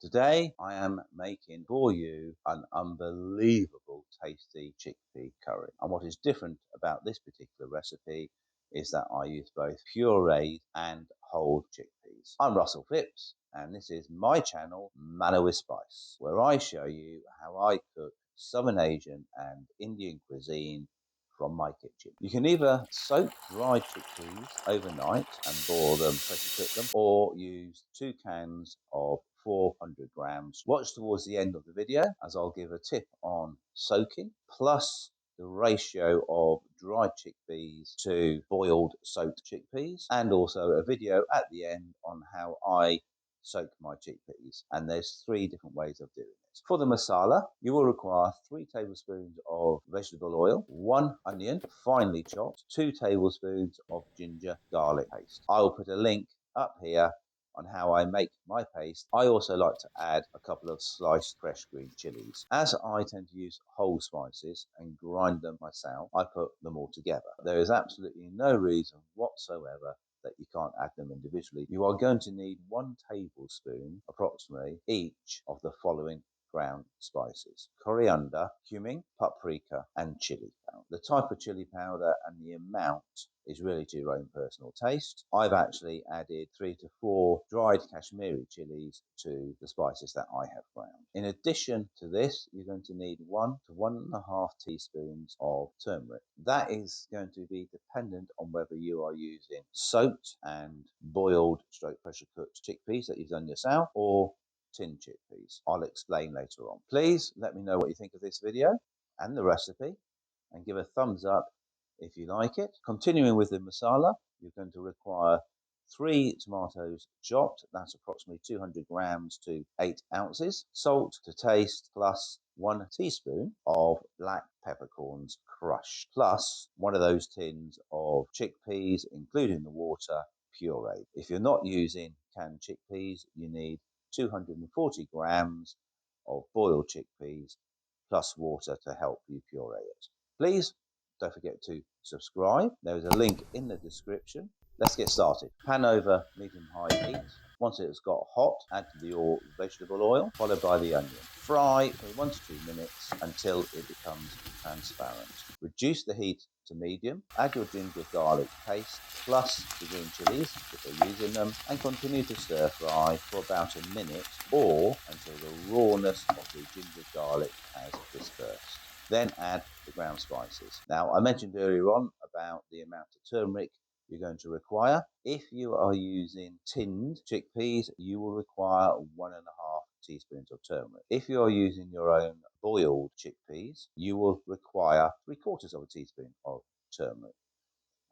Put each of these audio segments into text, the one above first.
Today I am making for you an unbelievable tasty chickpea curry. And what is different about this particular recipe is that I use both pureed and whole chickpeas. I'm Russell Phipps and this is my channel Manna with Spice, where I show you how I cook Southern Asian and Indian cuisine from my kitchen. You can either soak dried chickpeas overnight and boil them, pressure cook them, or use 2 cans of 400 grams. Watch towards the end of the video as I'll give a tip on soaking, plus the ratio of dried chickpeas to boiled soaked chickpeas, and also a video at the end on how I soak my chickpeas. And there's 3 different ways of doing it. For the masala, you will require 3 tablespoons of vegetable oil, 1 onion, finely chopped, 2 tablespoons of ginger garlic paste. I will put a link up here on how I make my paste. I also like to add a couple of sliced fresh green chilies. As I tend to use whole spices and grind them myself, I put them all together. There is absolutely no reason whatsoever that you can't add them individually. You are going to need 1 tablespoon approximately each of the following ground spices: coriander, cumin, paprika, and chili powder. The type of chili powder and the amount is really to your own personal taste. I've actually added 3 to 4 dried Kashmiri chilies to the spices that I have ground. In addition to this, you're going to need 1 to 1.5 teaspoons of turmeric. That is going to be dependent on whether you are using soaked and boiled stroke pressure cooked chickpeas that you've done yourself, or tin chickpeas. I'll explain later on. Please let me know what you think of this video and the recipe, and give a thumbs up if you like it. Continuing with the masala, you're going to require 3 tomatoes chopped, that's approximately 200 grams to 8 ounces, salt to taste, plus 1 teaspoon of black peppercorns crushed, plus 1 of those tins of chickpeas, including the water, pureed. If you're not using canned chickpeas, you need 240 grams of boiled chickpeas plus water to help you puree it. Please don't forget to subscribe. There is a link in the description. Let's get started. Pan over medium-high heat. Once it has got hot, add the vegetable oil, followed by the onion. Fry for 1 to 2 minutes until it becomes transparent. Reduce the heat to medium. Add your ginger garlic paste plus the green chilies if you're using them, and continue to stir fry for about a minute or until the rawness of the ginger garlic has dispersed. Then add the ground spices. Now, I mentioned earlier on about the amount of turmeric you're going to require. If you are using tinned chickpeas, you will require 1.5 teaspoons of turmeric. If you are using your own boiled chickpeas, you will require 3/4 teaspoon of turmeric.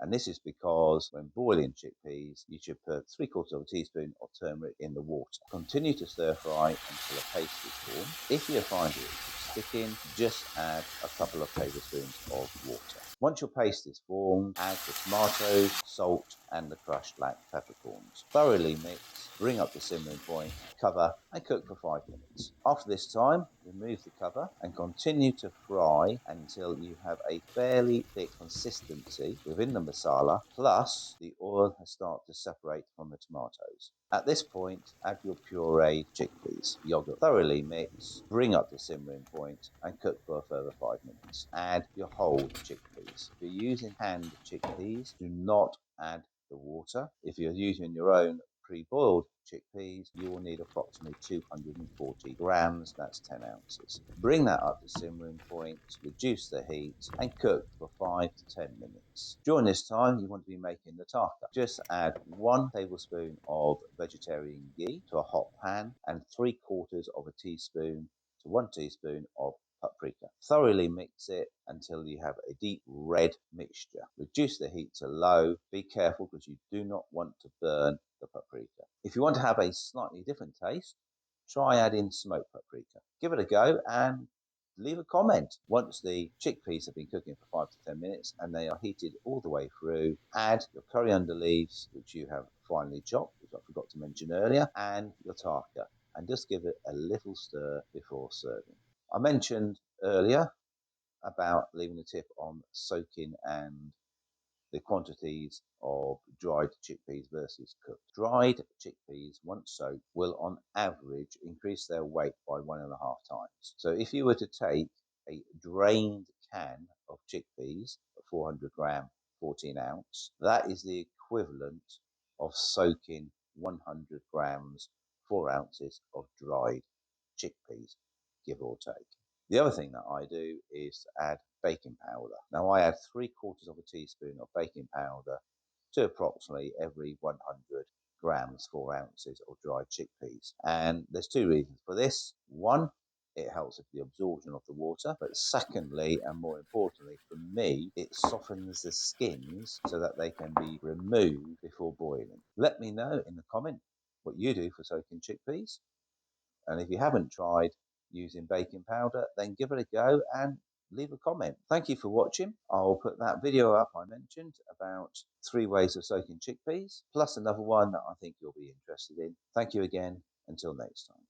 And this is because when boiling chickpeas, you should put 3/4 teaspoon of turmeric in the water. Continue to stir fry until a paste is formed. If you find it sticking, just add a couple of tablespoons of water. Once your paste is formed, add the tomatoes, salt, and the crushed black peppercorns. Thoroughly mix, bring up to simmering point, cover, and cook for 5 minutes. After this time, remove the cover and continue to fry until you have a fairly thick consistency within the masala, plus the oil has started to separate from the tomatoes. At this point, add your pureed chickpeas, yogurt. Thoroughly mix, bring up to simmering point, and cook for a further 5 minutes. Add your whole chickpeas. If you're using canned chickpeas, do not add the water. If you're using your own pre-boiled chickpeas, you will need approximately 240 grams, that's 10 ounces. Bring that up to simmering point, reduce the heat, and cook for 5 to 10 minutes. During this time, you want to be making the tarka. Just add 1 tablespoon of vegetarian ghee to a hot pan and 3/4 teaspoon to 1 teaspoon of paprika. Thoroughly mix it until you have a deep red mixture. Reduce the heat to low. Be careful because you do not want to burn the paprika. If you want to have a slightly different taste, try adding smoked paprika. Give it a go and leave a comment. Once the chickpeas have been cooking for 5 to 10 minutes and they are heated all the way through, add your coriander leaves, which you have finely chopped, which I forgot to mention earlier, and your tarka, and just give it a little stir before serving. I mentioned earlier about leaving a tip on soaking and the quantities of dried chickpeas versus cooked. Dried chickpeas, once soaked, will on average increase their weight by 1.5 times. So if you were to take a drained can of chickpeas, 400 gram, 14 ounce, that is the equivalent of soaking 100 grams, 4 ounces of dried chickpeas, give or take. The other thing that I do is to add baking powder. Now I add 3/4 of a teaspoon of baking powder to approximately every 100 grams, 4 ounces of dried chickpeas. And there's two reasons for this. One, it helps with the absorption of the water. But secondly, and more importantly for me, it softens the skins so that they can be removed before boiling. Let me know in the comment what you do for soaking chickpeas. And if you haven't tried using baking powder, then give it a go and leave a comment. Thank you for watching. I'll put that video up I mentioned about 3 ways of soaking chickpeas, plus another one that I think you'll be interested in. Thank you again. Until next time.